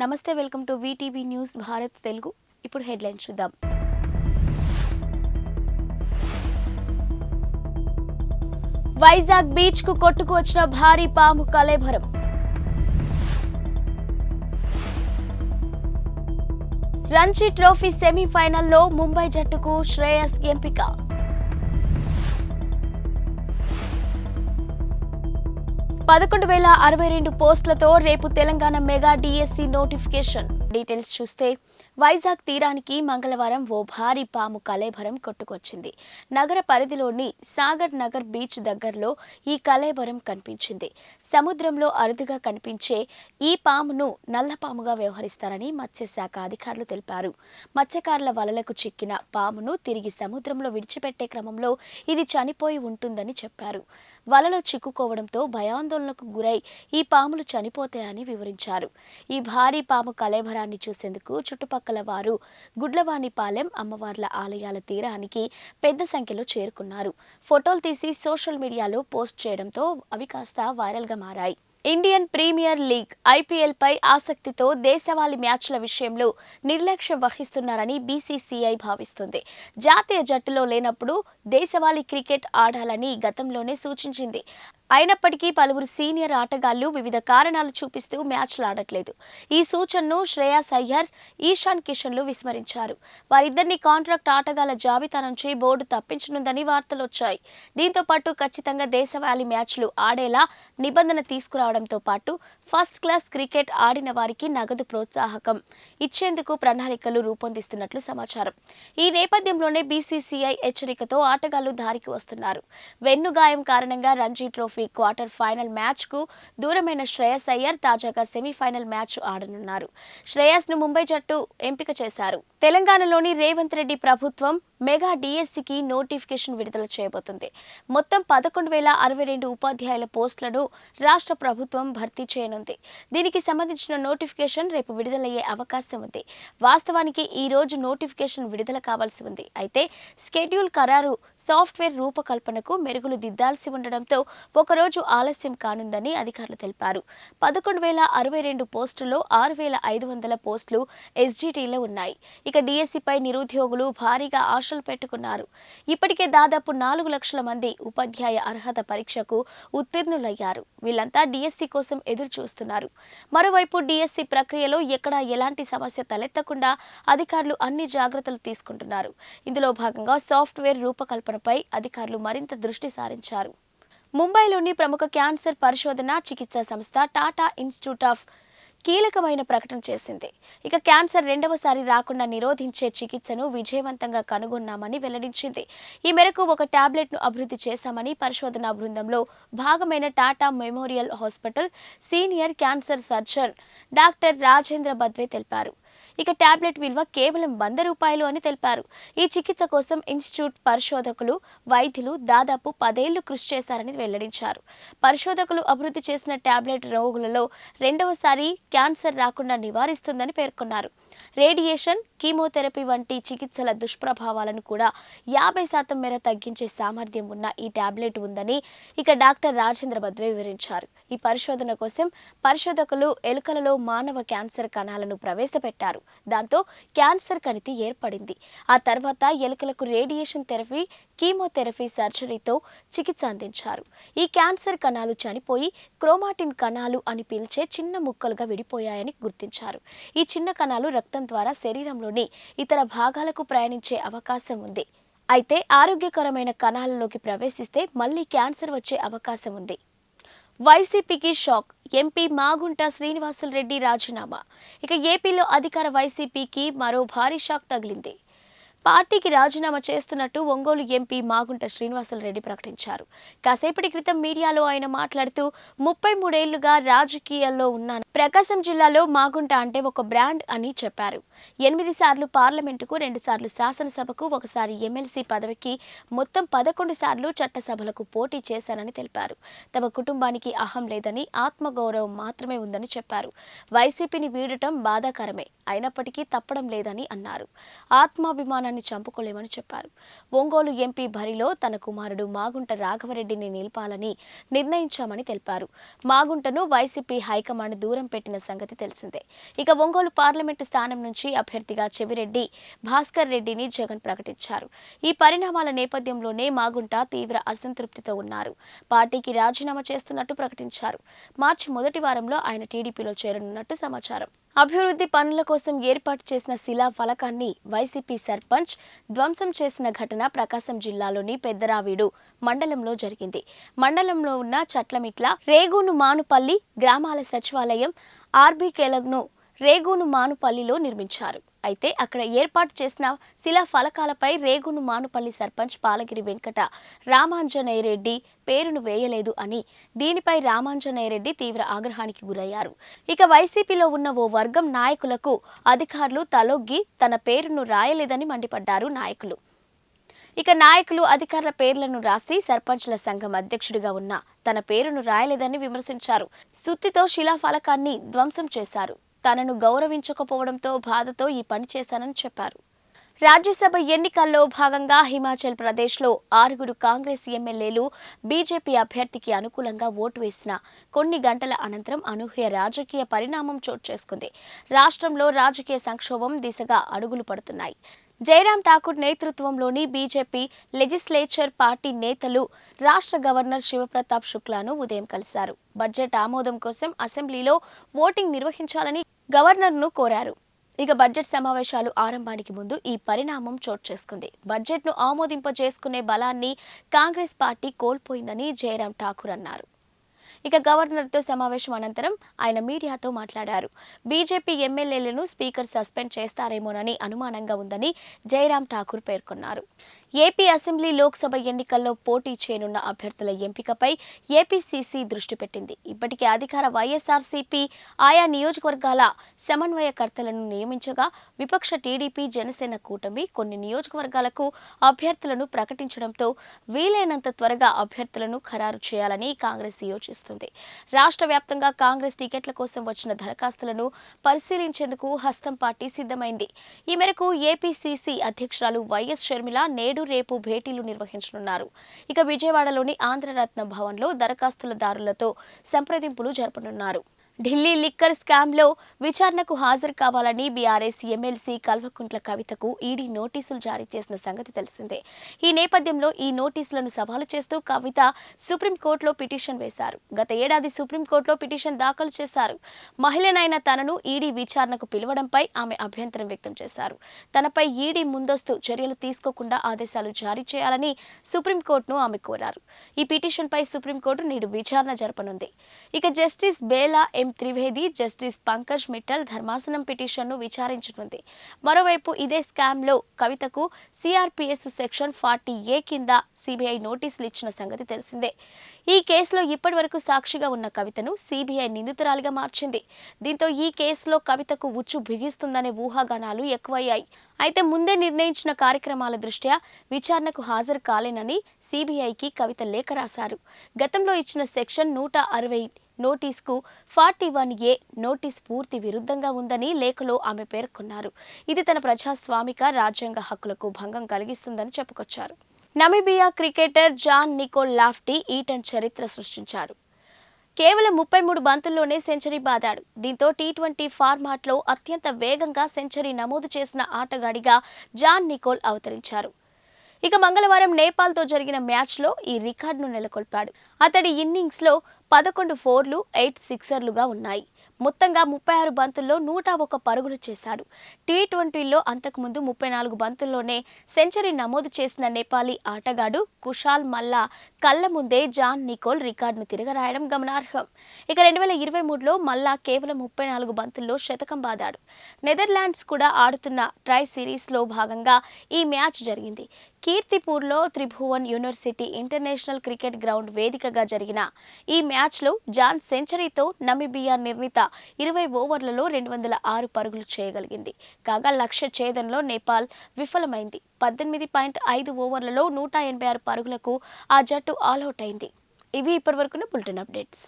నమస్తే welcome to VTV news Bharat Telugu. ఇప్పుడు headlines చూద్దాం. వైజాగ్ బీచ్ కు కొట్టుకు వచ్చిన భారీ పాము కళేబరం. రంజీ ట్రోఫీ సెమీఫైనల్లో ముంబై జట్టుకు శ్రేయస్ ఎంపిక. 11,062 పోస్టులతో రేపు Telangana mega DSC notification. Details చూస్తే వైజాగ్ తీరానికి మంగళవారం ఓ భారీ పాము కళేబరం కొట్టుకొచ్చింది. నగర పరిధిలోని సాగర్ నగర్ బీచ్ దగ్గరలో ఈ కళేబరం కనిపించింది. సముద్రంలో అరుదుగా కనిపించే ఈ పామును నల్లపాముగా వ్యవహరిస్తారని మత్స్యశాఖ అధికారులు తెలిపారు. మత్స్యకారుల వలలకు చిక్కిన పామును తిరిగి సముద్రంలో విడిచిపెట్టే క్రమంలో ఇది చనిపోయి ఉంటుందని చెప్పారు. వలలో చిక్కుకోవడంతో భయాందోళనకు గురై ఈ పాములు చనిపోతాయని వివరించారు. ఈ భారీ పాము కళేబరాన్ని చూసేందుకు చుట్టుపక్కల వారు గుడ్లవానిపాలెం అమ్మవార్ల ఆలయాల తీరానికి పెద్ద సంఖ్యలో చేరుకున్నారు. ఫోటోలు తీసి సోషల్ మీడియాలో పోస్ట్ చేయడంతో అవి కాస్త వైరల్గా మారాయి. ఇండియన్ ప్రీమియర్ లీగ్ ఐపీఎల్ పై ఆసక్తితో దేశవాళీ మ్యాచ్ల విషయంలో నిర్లక్ష్యం వహిస్తున్నారని బీసీసీఐ భావిస్తుంది. జాతీయ జట్టులో లేనప్పుడు దేశవాళీ క్రికెట్ ఆడాలని గతంలోనే సూచించింది. అయినప్పటికీ పలువురు సీనియర్ ఆటగాళ్లు వివిధ కారణాలు చూపిస్తూ మ్యాచ్లు ఆడట్లేదు. ఈ సూచనను శ్రేయస్ అయ్యర్, ఈశాన్ కిషన్లు విస్మరించారు. వారిద్దరిని కాంట్రాక్ట్ ఆటగాళ్ల జాబితా నుంచి బోర్డు తప్పించనుందని వార్తలొచ్చాయి. దీంతో పాటు ఖచ్చితంగా దేశవాళీ మ్యాచ్లు ఆడేలా నిబంధన తీసుకురావడంతో పాటు ఫస్ట్ క్లాస్ క్రికెట్ ఆడిన వారికి నగదు ప్రోత్సాహకం ఇచ్చేందుకు ప్రణాళికలు రూపొందిస్తున్నట్లు సమాచారం. ఈ నేపథ్యంలోనే బీసీసీఐ హెచ్చరికతో ఆటగాళ్లు దారికి వస్తున్నారు. వెన్నుగాయం కారణంగా Ranji trophy quarter final match కు దూరమైన శ్రేయస్ అయ్యర్ తాజాగా సెమీఫైనల్ మ్యాచ్ ఆడనున్నారు. శ్రేయస్ ను ముంబై జట్టు ఎంపిక చేశారు. తెలంగాణలోని రేవంత్ రెడ్డి ప్రభుత్వం మెగా డిఎస్సికి నోటిఫికేషన్ విడుదల చేయబోతుంది. మొత్తం 11,062 ఉపాధ్యాయుల పోస్టులను రాష్ట్ర ప్రభుత్వం భర్తీ చేయనుంది. దీనికి సంబంధించిన నోటిఫికేషన్ రేపు విడుదలయ్యే అవకాశం ఉంది. వాస్తవానికి ఈ రోజు నోటిఫికేషన్ విడుదల కావాల్సి ఉంది. అయితే స్కెడ్యూల్ ఖరారు సాఫ్ట్వేర్ రూపకల్పనకు మెరుగులు దిద్దాల్సి ఉండడంతో ఒకరోజు ఆలస్యం కానుందని అధికారులు తెలిపారు. 11,062 పోస్టుల్లో 6,500 పోస్టులు ఎస్జిటిలో ఉన్నాయి. ఇక డిఎస్సిపై నిరుద్యోగులు భారీగా ఆశలు పెట్టుకున్నారు. ఇప్పటికే దాదాపు 4 లక్షల మంది ఉపాధ్యాయ అర్హత పరీక్షకు ఉత్తీర్ణులయ్యారు. వీళ్ళంతా డిఎస్సి కోసం ఎదురు చూస్తున్నారు. మరోవైపు డిఎస్సి ప్రక్రియలో ఎక్కడా ఎలాంటి సమస్య తలెత్తకుండా అధికారులు అన్ని జాగ్రత్తలు తీసుకుంటున్నారు. ఇందులో భాగంగా సాఫ్ట్వేర్ రూపకల్పనపై అధికారులు మరింత దృష్టి సారించారు. ముంబైలోని ప్రముఖ క్యాన్సర్ పరిశోధన చికిత్సా సంస్థ టాటా ఇన్స్టిట్యూట్ ఆఫ్ కీలకమైన ప్రకటన చేసింది. ఇక క్యాన్సర్ రెండవసారి రాకుండా నిరోధించే చికిత్సను విజయవంతంగా కనుగొన్నామని వెల్లడించింది. ఈ మేరకు ఒక టాబ్లెట్ ను అభివృద్ధి చేశామని పరిశోధనా బృందంలో భాగమైన Tata Memorial Hospital senior cancer surgeon doctor Rajendra Badwe తెలిపారు. ఇక టాబ్లెట్ విలువ కేవలం 100 రూపాయలు అని తెలిపారు. ఈ చికిత్స కోసం ఇన్స్టిట్యూట్ పరిశోధకులు, వైద్యులు దాదాపు 10 ఏళ్లు కృషి చేశారని వెల్లడించారు. పరిశోధకులు అభివృద్ధి చేసిన టాబ్లెట్ రోగులలో రెండవసారి క్యాన్సర్ రాకుండా నివారిస్తుందని పేర్కొన్నారు. రేడియేషన్, కీమోథెరపీ వంటి చికిత్సల దుష్ప్రభావాలను కూడా 50% మేర తగ్గించే సామర్థ్యం ఉన్న ఈ టాబ్లెట్ ఉందని ఇక డాక్టర్ రాజేంద్ర బద్వే వివరించారు. ఈ పరిశోధన కోసం పరిశోధకులు ఎలుకలలో మానవ క్యాన్సర్ కణాలను ప్రవేశపెట్టారు. దాంతో క్యాన్సర్ కణితి ఏర్పడింది. ఆ తర్వాత ఎలుకలకు రేడియేషన్ థెరపీ, కీమోథెరపీ సర్జరీతో చికిత్స అందించారు. ఈ క్యాన్సర్ కణాలు చనిపోయి క్రోమాటిన్ కణాలు అని పిలిచే చిన్న ముక్కలుగా విడిపోయాయని గుర్తించారు. ఈ చిన్న కణాలు రక్తం ద్వారా శరీరంలోని ఇతర భాగాలకు ప్రయాణించే అవకాశం ఉంది. అయితే ఆరోగ్యకరమైన కణాలలోకి ప్రవేశిస్తే మళ్లీ క్యాన్సర్ వచ్చే అవకాశం ఉంది. వైసీపీకి షాక్. ఎంపీ మాగుంట శ్రీనివాసులు రెడ్డి రాజీనామా. ఇక ఏపీలో అధికార వైసీపీకి మరో భారీ షాక్ తగిలింది. పార్టీకి రాజీనామా చేస్తున్నట్టు ఒంగోలు ఎంపీ మాగుంట శ్రీనివాసులు రెడ్డి ప్రకటించారు. కాసేపటి క్రితం మీడియాలో ఆయన మాట్లాడుతూ 33 ఏళ్లుగా రాజకీయాల్లో ఉన్నాను. ప్రకాశం జిల్లాలో మాగుంట అంటే ఒక బ్రాండ్ అని చెప్పారు. 8 సార్లు పార్లమెంటుకు, 2 సార్లు శాసనసభకు, 1 సారి ఎమ్మెల్సీ పదవికి, మొత్తం 11 సార్లు చట్టసభలకు పోటీ చేశానని తెలిపారు. తమ కుటుంబానికి అహం లేదని, ఆత్మగౌరవం మాత్రమే ఉందని చెప్పారు. వైసీపీని వీడటం బాధాకరమే, అయినప్పటికీ తప్పడం లేదని అన్నారు. ఆత్మాభిమానాన్ని చంపుకోలేమని చెప్పారు. ఒంగోలు ఎంపీ బరిలో తన కుమారుడు మాగుంట రాఘవరెడ్డిని నిలపాలని నిర్ణయించామని తెలిపారు. మాగుంటను వైసీపీ హైకమాండ్ దూరం పెట్టిన సంగతి తెలిసిందే. ఇక ఒంగోలు పార్లమెంటు స్థానం నుంచి అభ్యర్థిగా చెవిరెడ్డి భాస్కర్ రెడ్డిని జగన్ ప్రకటించారు. ఈ పరిణామాల నేపథ్యంలోనే మాగుంట తీవ్ర అసంతృప్తితో ఉన్నారు. పార్టీకి రాజీనామా చేస్తున్నట్టు ప్రకటించారు. మార్చి మొదటి వారంలో ఆయన టీడీపీలో చేరనున్నట్టు సమాచారం. అభివృద్ధి పనుల కోసం ఏర్పాటు చేసిన శిలా ఫలకాన్ని వైసీపీ సర్పంచ్ ధ్వంసం చేసిన ఘటన ప్రకాశం జిల్లాలోని పెద్దరావీడు మండలంలో జరిగింది. మండలంలో ఉన్న చట్లమిట్ల, రేగూను మానుపల్లి గ్రామాల సచివాలయం ఆర్బీకేలను రేగూను మానుపల్లిలో నిర్మించారు. అయితే అక్కడ ఏర్పాటు చేసిన శిలా ఫలకాలపై రేగూను మానుపల్లి సర్పంచ్ పాలగిరి వెంకట రామాంజనేయరెడ్డి పేరును వేయలేదు అని, దీనిపై రామాంజనేయరెడ్డి తీవ్ర ఆగ్రహానికి గురయ్యారు. ఇక వైసీపీలో ఉన్న ఓ వర్గం నాయకులకు అధికారులు తలొగ్గి తన పేరును రాయలేదని మండిపడ్డారు నాయకులు. ఇక నాయకులు అధికారుల పేర్లను రాసి సర్పంచ్ల సంఘం అధ్యక్షుడిగా ఉన్న తన పేరును రాయలేదని విమర్శించారు. సుత్తితో శిలాఫలకాన్ని ధ్వంసం చేశారు. తనను గౌరవించకపోవడంతో బాధతో ఈ పని చేశానని చెప్పారు. రాజ్యసభ ఎన్నికల్లో భాగంగా హిమాచల్ ప్రదేశ్లో 6 కాంగ్రెస్ ఎమ్మెల్యేలు బీజేపీ అభ్యర్థికి అనుకూలంగా ఓటు వేసిన కొన్ని గంటల అనంతరం అనూహ్య రాజకీయ పరిణామం చోటు చేసుకుంది. రాష్ట్రంలో రాజకీయ సంక్షోభం దిశగా అడుగులు పడుతున్నాయి. జైరాం ఠాకూర్ నేతృత్వంలోని బీజేపీ లెజిస్లేచర్ పార్టీ నేతలు రాష్ట్ర గవర్నర్ శివప్రతాప్ శుక్లాను ఉదయం కలిశారు. బడ్జెట్ ఆమోదం కోసం అసెంబ్లీలో ఓటింగ్ నిర్వహించాలని గవర్నర్ను కోరారు. ఇక బడ్జెట్ సమావేశాలు ఆరంభానికి ముందు ఈ పరిణామం చోటు చేసుకుంది. బడ్జెట్ను ఆమోదింపజేసుకునే బలాన్ని కాంగ్రెస్ పార్టీ కోల్పోయిందని జైరాం ఠాకూర్ అన్నారు. ఇక గవర్నర్తో సమావేశం అనంతరం ఆయన మీడియాతో మాట్లాడారు. బీజేపీ ఎమ్మెల్యేలను స్పీకర్ సస్పెండ్ చేస్తారేమోనని అనుమానంగా ఉందని జైరాం ఠాకూర్ పేర్కొన్నారు. ఏపీ అసెంబ్లీ లోక్సభ ఎన్నికల్లో పోటీ చేయనున్న అభ్యర్థుల ఎంపికపై ఏపీసీసీ దృష్టి పెట్టింది. ఇప్పటికే అధికార వైఎస్ఆర్సీపీ ఆయా నియోజకవర్గాల సమన్వయకర్తలను నియమించగా, విపక్ష టీడీపీ జనసేన కూటమి కొన్ని నియోజకవర్గాలకు అభ్యర్థులను ప్రకటించడంతో వీలైనంత త్వరగా అభ్యర్థులను ఖరారు చేయాలని కాంగ్రెస్ యోచిస్తుంది. రాష్ట్ర వ్యాప్తంగా కాంగ్రెస్ టికెట్ల కోసం వచ్చిన దరఖాస్తులను పరిశీలించేందుకు హస్తం పార్టీ సిద్ధమైంది. ఈ మేరకు ఏపీసీసీ అధ్యక్షురాలు వైఎస్ షర్మిల నేడు రేపు భేటీలు నిర్వహించనున్నారు. ఇక విజయవాడలోని ఆంధ్రరత్న భవన్లో దరఖాస్తుదారులతో సంప్రదింపులు జరపనున్నారు. ఢిల్లీ లిక్కర్ స్కామ్లో విచారణకు హాజరు కావాలని బీఆర్ఎస్ ఎమ్మెల్సీ కల్వకుంట్ల కవితకు ఈడీ నోటీసులు జారీ చేసిన సంగతి తెలిసిందే. ఈ నేపథ్యంలో ఈ నోటీసులను సవాలు చేస్తూ కవిత సుప్రీంకోర్టులో పిటిషన్ వేశారు. గత ఏడాది సుప్రీంకోర్టులో పిటిషన్ దాఖలు చేశారు. మహిళనైన తనను ఈడీ విచారణకు పిలవడంపై ఆమె అభ్యంతరం వ్యక్తం చేశారు. తనపై ఈడీ ముందస్తు చర్యలు తీసుకోకుండా ఆదేశాలు జారీ చేయాలని సుప్రీంకోర్టును ఆమె కోరారు. ఈ పిటిషన్పై సుప్రీంకోర్టు నేడు విచారణ జరపనుంది. ఇక జస్టిస్ బేలా త్రివేది, జస్టిస్ పంకజ్ మిట్టల్ ధర్మాసనం పిటిషన్ను విచారించనుంది. మరోవైపు ఇదే స్కామ్లో కవితకు సిఆర్పిఎస్ సెక్షన్ 40A కింద సిబిఐ నోటీసులు ఇచ్చిన సంగతి తెలిసిందే. ఈ కేసులో ఇప్పటివరకు సాక్షిగా ఉన్న కవితను సిబిఐ నిందితురాలిగా మార్చింది. దీంతో ఈ కేసులో కవితకు ఉచ్చు బిగిస్తుందనే ఊహాగానాలు ఎక్కువయ్యాయి. అయితే ముందే నిర్ణయించిన కార్యక్రమాల దృష్ట్యా విచారణకు హాజరు కాలేనని సిబిఐకి కవిత లేఖ రాశారు. గతంలో ఇచ్చిన సెక్షన్ 160 నోటీసుకు 41A నోటీస్ పూర్తి విరుద్ధంగా ఉందని లేఖలో ఆమె పేర్కొన్నారు. ఇది తన ప్రజాస్వామిక రాజ్యాంగ హక్కులకు భంగం కలిగిస్తుందని చెప్పుకొచ్చారు. Namibia cricketer Jan Nicol Loftie Eaton చరిత్ర సృష్టించాడు. కేవలం 33 బంతుల్లోనే సెంచరీ బాదాడు. దీంతో టీ20 ఫార్మాట్లో అత్యంత వేగంగా సెంచరీ నమోదు చేసిన ఆటగాడిగా జాన్ నికోల్ అవతరించారు. ఇక మంగళవారం నేపాల్తో జరిగిన మ్యాచ్లో ఈ రికార్డును నెలకొల్పాడు. అతడి ఇన్నింగ్స్లో 11 4లు 8 సిక్సర్లుగా ఉన్నాయి. మొత్తంగా 36 బంతుల్లో 101 పరుగులు చేశాడు. టీ20లో అంతకుముందు 34 బంతుల్లోనే సెంచరీ నమోదు చేసిన నేపాలీ ఆటగాడు కుషాల్ మల్లా కళ్ల ముందే జాన్ నికోల్ రికార్డును తిరగరాయడం గమనార్హం. ఇక 2023లో మల్లా కేవలం 34 బంతుల్లో శతకం బాదాడు. నెదర్లాండ్స్ కూడా ఆడుతున్న ట్రై సిరీస్లో భాగంగా ఈ మ్యాచ్ జరిగింది. కీర్తిపూర్లో Tribhuvan University International Cricket Ground వేదికగా జరిగిన ఈ మ్యాచ్లో జాన్ సెంచరీతో నమీబియా నిర్ణీత 20 ఓవర్లలో 206 పరుగులు చేయగలిగింది. కాగా లక్ష్య ఛేదనలో నేపాల్ విఫలమైంది. 18.5 ఓవర్లలో 186 పరుగులకు ఆ జట్టు ఆల్అౌట్ అయింది. ఇవి ఇప్పటివరకున్న బులెటిన్ అప్డేట్స్.